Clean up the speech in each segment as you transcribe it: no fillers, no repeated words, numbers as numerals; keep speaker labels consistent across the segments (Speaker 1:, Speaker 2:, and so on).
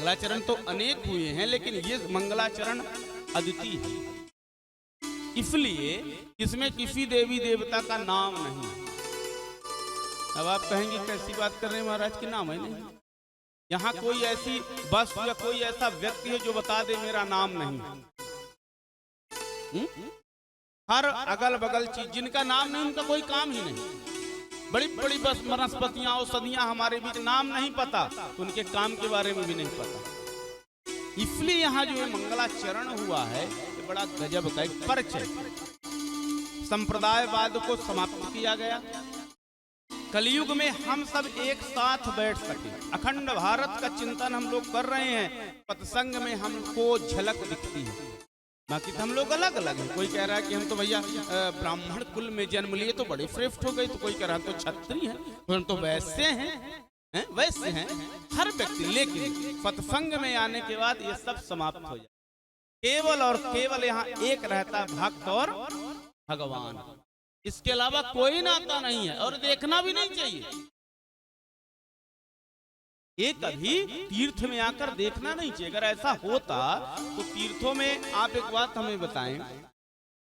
Speaker 1: मंगलाचरण तो अनेक हुए हैं, लेकिन ये मंगलाचरण अद्वितीय है, इसलिए इसमें किसी देवी देवता का नाम नहीं है। अब आप कहेंगे कैसी बात कर रहे हैं महाराज, की नाम है नहीं। यहाँ कोई ऐसी वस्तु या कोई ऐसा व्यक्ति है जो बता दे मेरा नाम नहीं है। हर अगल बगल चीज जिनका नाम नहीं, उनका कोई काम ही नहीं। बड़ी बड़ी बस वनस्पतियां औषधियां हमारे बीच नाम नहीं पता, तो उनके काम के बारे में भी नहीं पता। इसलिए यहाँ जो मंगलाचरण हुआ है ये बड़ा गजब का एक परिचय, संप्रदायवाद को समाप्त किया गया। कलयुग में हम सब एक साथ बैठ सके, अखंड भारत का चिंतन हम लोग कर रहे हैं। सत्संग में हमको झलक दिखती है, बाकी तो हम लोग अलग अलग हैं। कोई कह रहा है कि हम तो भैया ब्राह्मण कुल में जन्म लिए तो बड़े श्रेष्ठ हो गए, तो कोई कह रहा है तो क्षत्रिय हैं, तो हम तो वैसे हैं, वैसे हैं हर व्यक्ति। लेकिन सत्संग में आने के बाद ये सब समाप्त हो जाए, केवल और केवल यहाँ एक रहता भक्त और भगवान, इसके अलावा कोई नाता नहीं है और देखना भी नहीं चाहिए। ये कभी तीर्थ में आकर देखना नहीं चाहिए। अगर ऐसा होता तो तीर्थों में आप एक बात हमें बताएं,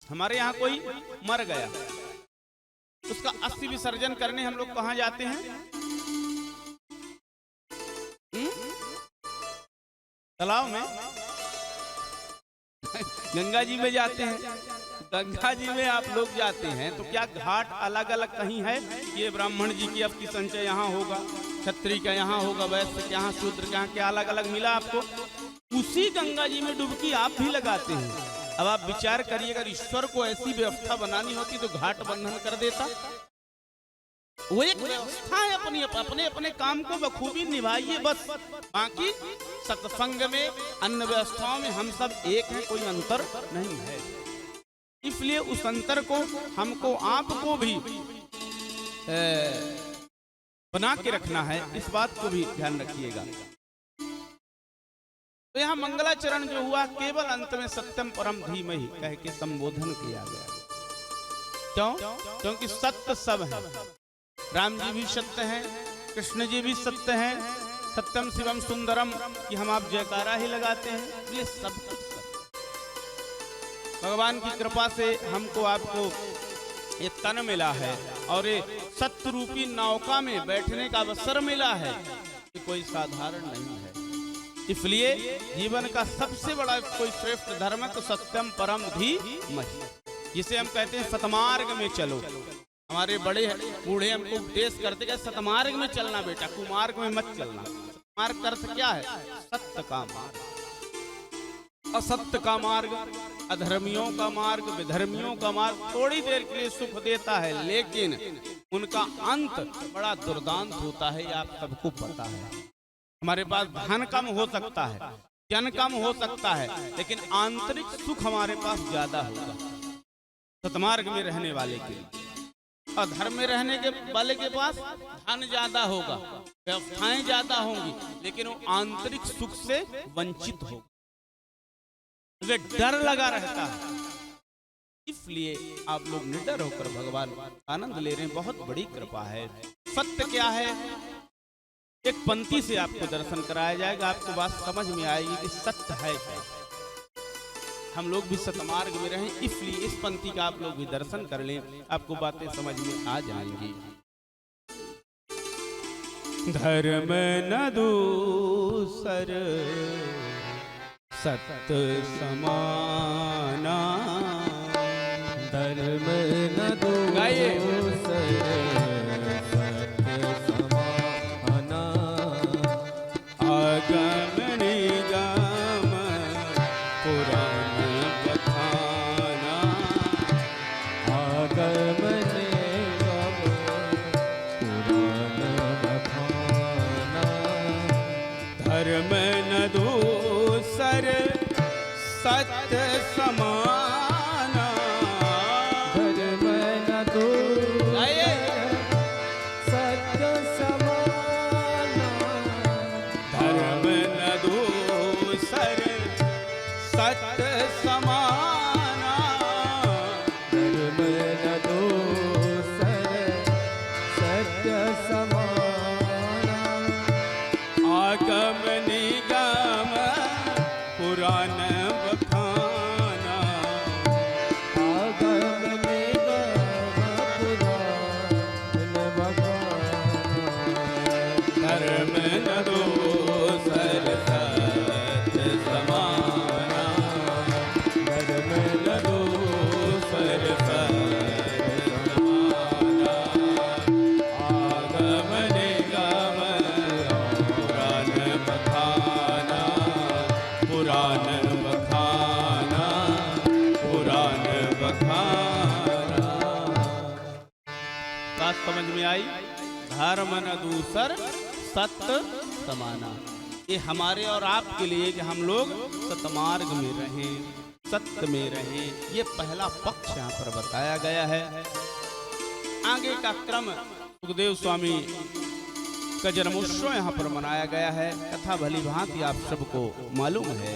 Speaker 1: हमारे यहाँ कोई मर गया, उसका अस्थि विसर्जन करने हम लोग कहाँ जाते हैं? तालाब में, गंगा जी में जाते हैं। गंगा जी में आप लोग जाते हैं तो क्या घाट अलग अलग कहीं है? ये ब्राह्मण जी की अस्थि संचय यहाँ होगा, क्षत्रिय का यहाँ होगा, वैश्य के यहाँ, शूद्र के यहाँ, क्या अलग अलग मिला आपको? उसी गंगा जी में डुबकी आप भी लगाते हैं। अब आप विचार करिए, अगर ईश्वर को ऐसी व्यवस्था बनानी होती तो घाट बंधन कर देता। वो एक व्यवस्था है, अपने अपने काम को बखूबी निभाइए बस। बाकी सत्संग में, अन्य व्यवस्थाओं में हम सब एक हैं, कोई अंतर नहीं है। इसलिए उस अंतर को हमको, आपको भी बना के रखना है, इस बात को भी ध्यान रखिएगा। तो यहाँ मंगलाचरण जो हुआ, केवल अंत में सत्यम परम धीमहि कह के संबोधन किया गया। क्यों? क्योंकि सत्य सब है। राम जी भी सत्य हैं, कृष्ण जी भी सत्य हैं, सत्यम शिवम सुंदरम कि हम आप जयकारा ही लगाते हैं। ये सब कुछ भगवान की कृपा से हमको आपको ये तन मिला है और ये सत्य रूपी नौका में बैठने का अवसर मिला है, ये कोई साधारण नहीं है। इसलिए जीवन का सबसे बड़ा कोई श्रेष्ठ धर्म है तो सत्यम परम धीमहि, जिसे हम कहते हैं सतमार्ग में चलो। हमारे बड़े बूढ़े हमको उपदेश करते हैं सतमार्ग में चलना बेटा, कुमार्ग में मत चलना। सतमार्ग का अर्थ क्या है? सत्य का मार्ग, असत्य का मार्ग, अधर्मियों का मार्ग, विधर्मियों का मार्ग थोड़ी देर के लिए सुख देता है, लेकिन उनका अंत बड़ा दुर्दांत होता है। आप सबको पता है। हमारे पास धन कम हो सकता है, जन कम हो सकता है, लेकिन आंतरिक सुख हमारे पास ज्यादा होगा सतमार्ग में रहने वाले के लिए। अधर्म में रहने के वाले के पास धन ज्यादा होगा, व्यवस्थाएं ज्यादा होंगी, लेकिन वो आंतरिक सुख से वंचित होगा, वे डर लगा रहता है। इसलिए आप लोग निडर होकर भगवान आनंद ले रहे हैं, बहुत बड़ी कृपा है। सत्य क्या है? एक पंक्ति से आपको दर्शन कराया जाएगा, आपको बात समझ में आएगी कि सत्य है क्या। हम लोग भी सतमार्ग में रहें, इसलिए इस पंक्ति का आप लोग भी दर्शन कर लें, आपको बातें समझ में आ जाएंगी। धर्म न दूसर सत्य समाना, धर्म न दूसर सत्य समाना, आगम निगम पुराण बखाना, आगम निगम पुराण बखाना, धर्म न दूसर सत्य समाना, धर्म न दूसर सत्य समाना, धर्म न दूसर सत्य समाना, धर्म न दूसर सत्य समाना, आगम निगम पुराण बखाना,
Speaker 2: आगम निगम पुराण बखाना,
Speaker 1: धर्म न दूसर सत्य समाना,
Speaker 2: धर्म
Speaker 1: न दूसर सत्य समाना, आगम निगम पुराण बखाना, पुराण बखाना, पुराण बखाना। बात समझ में आई? धर्म न दूसर सत्य समाना, ये हमारे और आपके लिए कि हम लोग सतमार्ग में रहें, सत्य में रहें, ये पहला पक्ष यहाँ पर बताया गया है। आगे का क्रम सुखदेव स्वामी का जन्मोत्सव यहाँ पर मनाया गया है। कथा भली भांति आप सबको मालूम है।